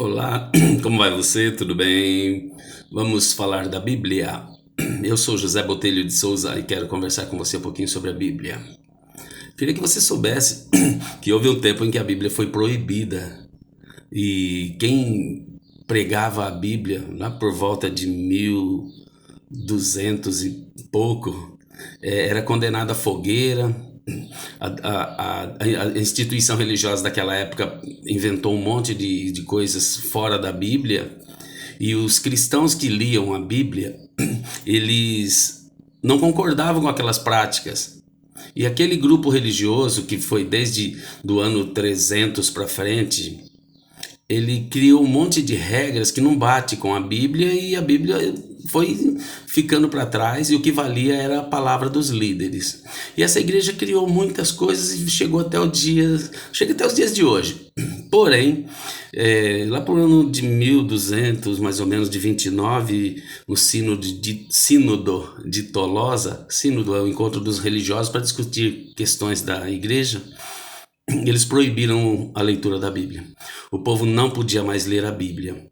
Olá, como vai você? Tudo bem? Vamos falar da Bíblia. Eu sou José Botelho de Souza e quero conversar com você um pouquinho sobre a Bíblia. Queria que você soubesse que houve um tempo em que a Bíblia foi proibida e quem pregava a Bíblia lá por volta de 1200 e pouco era condenado à fogueira. A instituição religiosa daquela época inventou um monte de coisas fora da Bíblia e os cristãos que liam a Bíblia, eles não concordavam com aquelas práticas. E aquele grupo religioso que foi desde do ano 300 para frente, ele criou um monte de regras que não bate com a Bíblia e a Bíblia foi ficando para trás e o que valia era a palavra dos líderes. E essa igreja criou muitas coisas e chega até os dias de hoje. Porém, lá por ano de 1200, mais ou menos de 29, no sínodo de Tolosa, sínodo é o encontro dos religiosos para discutir questões da igreja, eles proibiram a leitura da Bíblia. O povo não podia mais ler a Bíblia.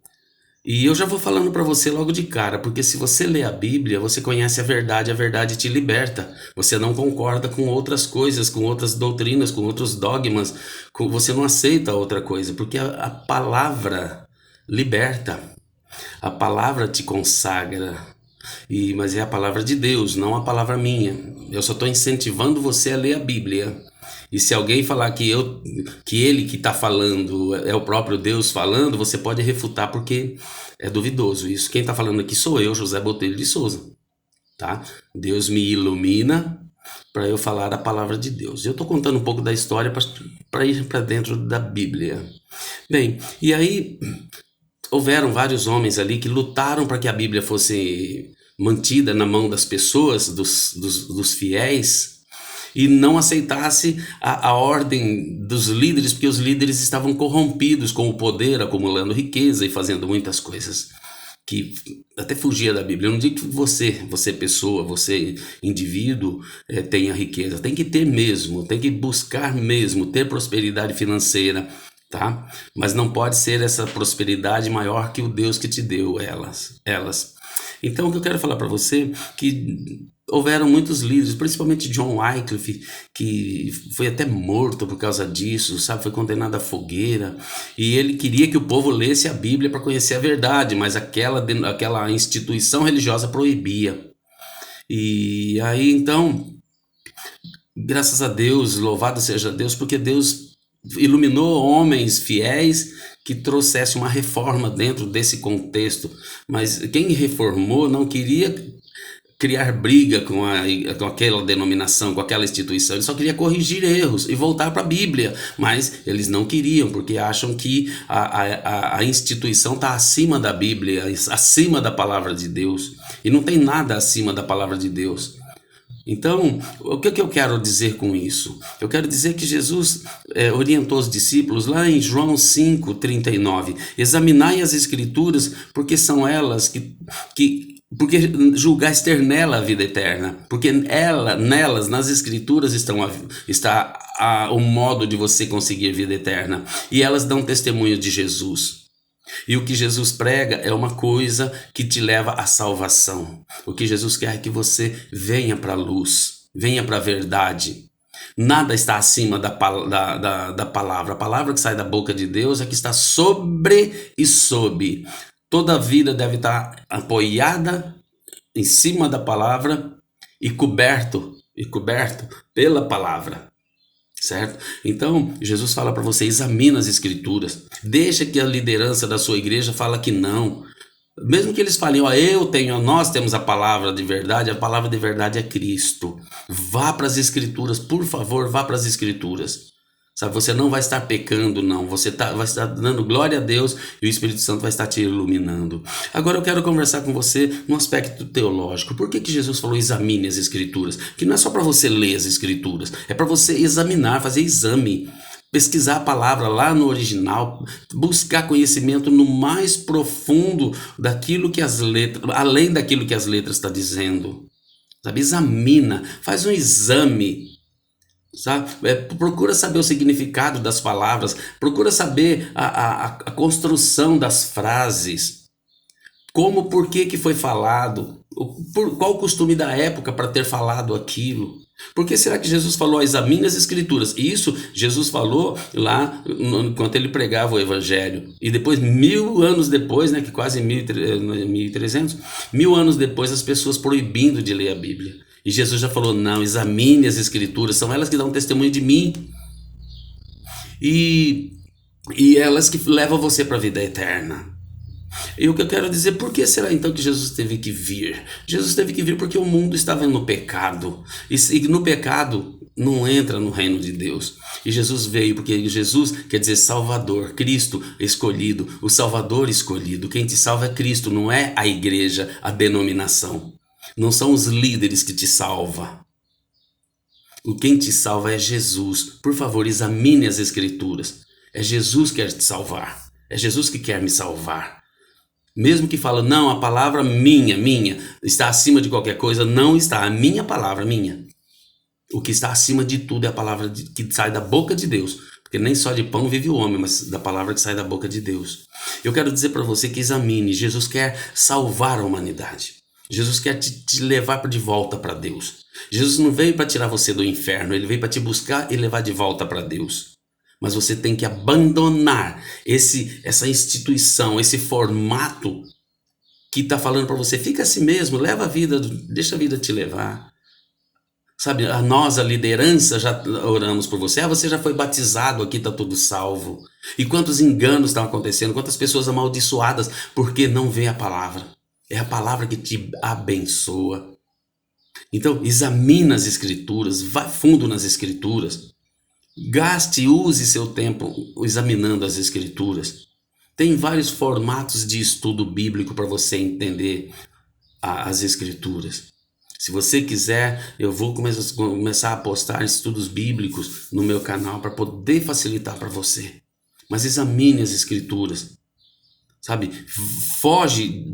E eu já vou falando para você logo de cara, porque se você lê a Bíblia, você conhece a verdade te liberta. Você não concorda com outras coisas, com outras doutrinas, com outros dogmas, você não aceita outra coisa, porque a palavra liberta, a palavra te consagra. Mas é a palavra de Deus, não a palavra minha. Eu só estou incentivando você a ler a Bíblia. E se alguém falar que ele que está falando é o próprio Deus falando, você pode refutar porque é duvidoso isso. Quem está falando aqui sou eu, José Botelho de Souza, tá? Deus me ilumina para eu falar a palavra de Deus. Eu estou contando um pouco da história para ir para dentro da Bíblia. Bem, e aí houveram vários homens ali que lutaram para que a Bíblia fosse mantida na mão das pessoas, dos fiéis, e não aceitasse a ordem dos líderes, porque os líderes estavam corrompidos com o poder, acumulando riqueza e fazendo muitas coisas que até fugia da Bíblia. Eu não digo que você pessoa, você indivíduo, tenha riqueza. Tem que ter mesmo, tem que buscar mesmo, ter prosperidade financeira, tá? Mas não pode ser essa prosperidade maior que o Deus que te deu elas. Então o que eu quero falar para você que houveram muitos líderes, principalmente John Wycliffe, que foi até morto por causa disso, sabe? Foi condenado à fogueira. E ele queria que o povo lesse a Bíblia para conhecer a verdade, mas aquela instituição religiosa proibia. E aí então, graças a Deus, louvado seja Deus, porque Deus iluminou homens fiéis que trouxesse uma reforma dentro desse contexto. Mas quem reformou não queria criar briga com aquela denominação, com aquela instituição. Ele só queria corrigir erros e voltar para a Bíblia, mas eles não queriam, porque acham que a instituição está acima da Bíblia, acima da palavra de Deus, e não tem nada acima da palavra de Deus. Então, o que eu quero dizer com isso? Eu quero dizer que Jesus orientou os discípulos lá em João 5:39, examinai as Escrituras, porque são elas porque julgais ter nela a vida eterna, porque nelas, nas Escrituras está o modo de você conseguir vida eterna, e elas dão testemunho de Jesus. E o que Jesus prega é uma coisa que te leva à salvação. O que Jesus quer é que você venha para a luz, venha para a verdade. Nada está acima da palavra. A palavra que sai da boca de Deus é que está sobre e sob. Toda a vida deve estar apoiada em cima da palavra e coberto pela palavra. Certo? Então, Jesus fala para você, examina as Escrituras. Deixa que a liderança da sua igreja fala que não. Mesmo que eles falem, nós temos a palavra de verdade é Cristo. Vá para as Escrituras, por favor, vá para as Escrituras. Sabe, você não vai estar pecando, não. Você vai estar dando glória a Deus e o Espírito Santo vai estar te iluminando. Agora eu quero conversar com você no aspecto teológico. Por que Jesus falou examine as Escrituras? Que não é só para você ler as Escrituras, é para você examinar, fazer exame. Pesquisar a palavra lá no original, buscar conhecimento no mais profundo daquilo que as letras, além daquilo que as letras estão dizendo. Sabe, examina, faz um exame. sabe? Procura saber o significado das palavras, procura saber a construção das frases, como, por que foi falado, qual o costume da época para ter falado aquilo. Por que será que Jesus falou, examine as escrituras? E isso Jesus falou lá enquanto ele pregava o evangelho. E depois, 1000 anos depois, né, que quase 1300, 1000 anos depois, as pessoas proibindo de ler a Bíblia. E Jesus já falou, não, examine as escrituras, são elas que dão testemunho de mim. E elas que levam você para a vida eterna. E o que eu quero dizer, por que será então que Jesus teve que vir? Jesus teve que vir porque o mundo estava no pecado. E no pecado não entra no reino de Deus. E Jesus veio porque Jesus quer dizer Salvador, Cristo escolhido, o Salvador escolhido. Quem te salva é Cristo, não é a igreja, a denominação. Não são os líderes que te salvam. Quem te salva é Jesus. Por favor, examine as escrituras. É Jesus que quer te salvar. É Jesus que quer me salvar. Mesmo que fala, não, a palavra minha, está acima de qualquer coisa, não está. A minha palavra, minha. O que está acima de tudo é a palavra que sai da boca de Deus. Porque nem só de pão vive o homem, mas da palavra que sai da boca de Deus. Eu quero dizer para você que examine. Jesus quer salvar a humanidade. Jesus quer te levar de volta para Deus. Jesus não veio para tirar você do inferno, ele veio para te buscar e levar de volta para Deus. Mas você tem que abandonar essa instituição, esse formato que está falando para você, fica assim mesmo, leva a vida, deixa a vida te levar. Sabe, nós, a liderança, já oramos por você. Você já foi batizado, aqui está tudo salvo. E quantos enganos estão acontecendo, quantas pessoas amaldiçoadas porque não vê a palavra. É a palavra que te abençoa. Então, examina as escrituras, vá fundo nas escrituras. Gaste, use seu tempo examinando as escrituras. Tem vários formatos de estudo bíblico para você entender as escrituras. Se você quiser, eu vou começar a postar estudos bíblicos no meu canal para poder facilitar para você. Mas examine as escrituras. Sabe, foge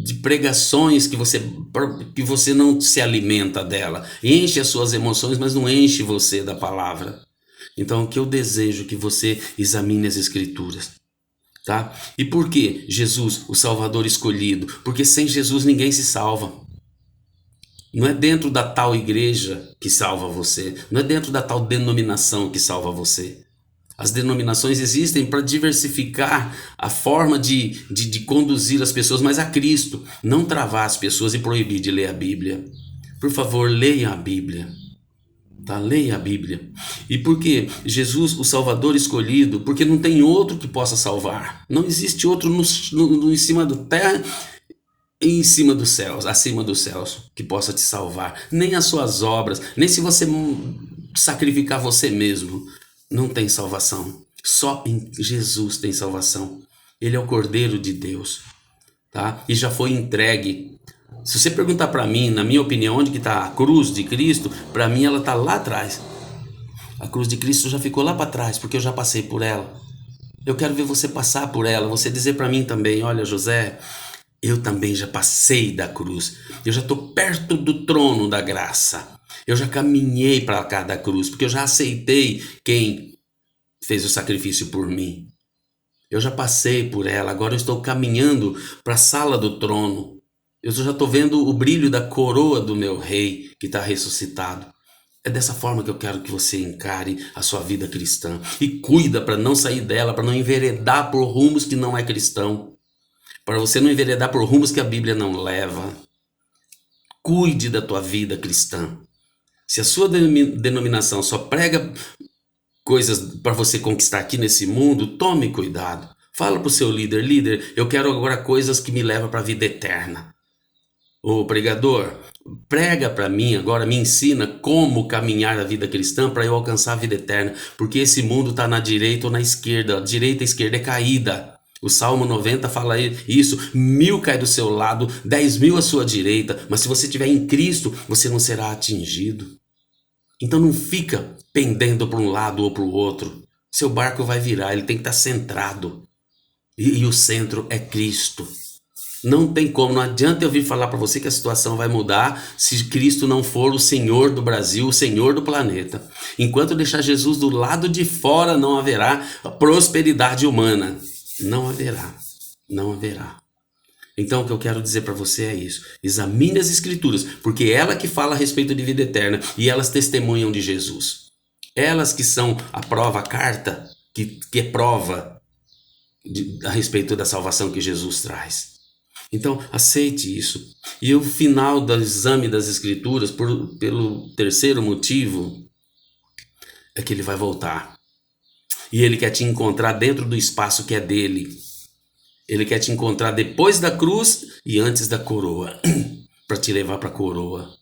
de pregações que você não se alimenta dela. Enche as suas emoções, mas não enche você da palavra. Então, o que eu desejo que você examine as escrituras, tá? E por que Jesus, o Salvador escolhido? Porque sem Jesus ninguém se salva. Não é dentro da tal igreja que salva você. Não é dentro da tal denominação que salva você. As denominações existem para diversificar a forma de conduzir as pessoas, mas a Cristo. Não travar as pessoas e proibir de ler a Bíblia. Por favor, leia a Bíblia. Tá? Leia a Bíblia. E por que Jesus, o Salvador escolhido? Porque não tem outro que possa salvar. Não existe outro em cima da terra e em cima dos céus, acima dos céus, que possa te salvar. Nem as suas obras, nem se você sacrificar você mesmo, não tem salvação. Só em Jesus tem salvação. Ele é o Cordeiro de Deus, tá? E já foi entregue. Se você perguntar para mim, na minha opinião, onde que está a cruz de Cristo, para mim ela está lá atrás. A cruz de Cristo já ficou lá para trás, porque eu já passei por ela. Eu quero ver você passar por ela, você dizer para mim também, olha, José, eu também já passei da cruz. Eu já estou perto do trono da graça. Eu já caminhei para cá da cruz, porque eu já aceitei quem fez o sacrifício por mim. Eu já passei por ela, agora eu estou caminhando para a sala do trono. Eu já estou vendo o brilho da coroa do meu rei que está ressuscitado. É dessa forma que eu quero que você encare a sua vida cristã. E cuida para não sair dela, para não enveredar por rumos que não é cristão. Para você não enveredar por rumos que a Bíblia não leva. Cuide da tua vida cristã. Se a sua denominação só prega coisas para você conquistar aqui nesse mundo, tome cuidado. Fala para o seu líder, eu quero agora coisas que me levam para a vida eterna. Ô pregador, prega para mim agora, me ensina como caminhar a vida cristã para eu alcançar a vida eterna, porque esse mundo está na direita ou na esquerda, a direita e a esquerda é caída. O Salmo 90 fala isso, 1000 cai do seu lado, 10.000 à sua direita, mas se você estiver em Cristo, você não será atingido. Então não fica pendendo para um lado ou para o outro, seu barco vai virar, ele tem que estar centrado, e o centro é Cristo. Não tem como, não adianta eu vir falar para você que a situação vai mudar se Cristo não for o Senhor do Brasil, o Senhor do planeta. Enquanto deixar Jesus do lado de fora, não haverá prosperidade humana. Não haverá, não haverá. Então o que eu quero dizer para você é isso: examine as Escrituras, porque é ela que fala a respeito de vida eterna e elas testemunham de Jesus. Elas que são a prova, a carta que é prova a respeito da salvação que Jesus traz. Então aceite isso. E o final do exame das Escrituras, pelo terceiro motivo, é que ele vai voltar. E ele quer te encontrar dentro do espaço que é dele. Ele quer te encontrar depois da cruz e antes da coroa, para te levar para a coroa.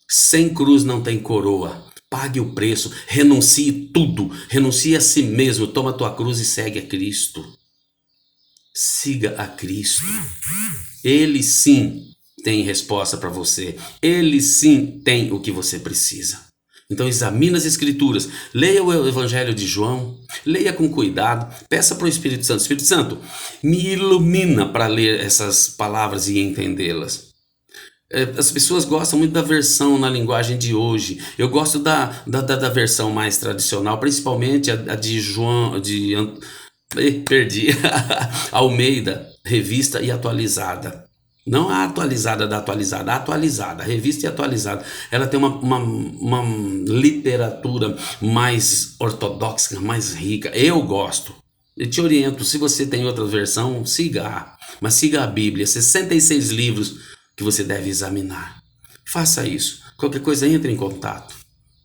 Sem cruz não tem coroa. Pague o preço, renuncie tudo, renuncie a si mesmo, toma a tua cruz e segue a Cristo. Siga a Cristo. Ele sim tem resposta para você. Ele sim tem o que você precisa. Então examine as Escrituras, leia o Evangelho de João, leia com cuidado, peça para o Espírito Santo: Espírito Santo, me ilumina para ler essas palavras e entendê-las. As pessoas gostam muito da versão na linguagem de hoje. Eu gosto da versão mais tradicional, principalmente a de João, Almeida, revista e atualizada. Não a atualizada da atualizada, a atualizada, a revista e atualizada. Ela tem uma literatura mais ortodoxa, mais rica. Eu gosto. Eu te oriento, se você tem outra versão, siga. Mas siga a Bíblia, 66 livros que você deve examinar. Faça isso. Qualquer coisa, entre em contato.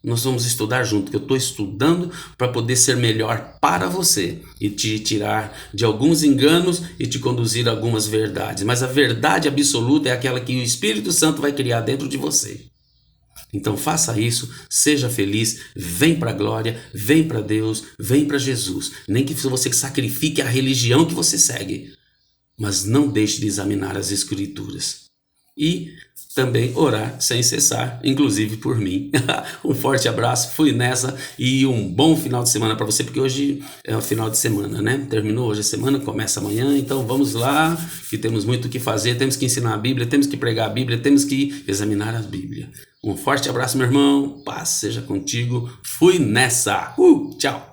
Nós vamos estudar junto, que eu estou estudando para poder ser melhor para você e te tirar de alguns enganos e te conduzir a algumas verdades. Mas a verdade absoluta é aquela que o Espírito Santo vai criar dentro de você. Então faça isso, seja feliz, vem para a glória, vem para Deus, vem para Jesus. Nem que você sacrifique a religião que você segue, mas não deixe de examinar as Escrituras. E também orar sem cessar, inclusive por mim. Um forte abraço, fui nessa e um bom final de semana para você, porque hoje é o final de semana, né? Terminou hoje a semana, começa amanhã, então vamos lá, que temos muito o que fazer, temos que ensinar a Bíblia, temos que pregar a Bíblia, temos que examinar a Bíblia. Um forte abraço, meu irmão, paz seja contigo, fui nessa, tchau!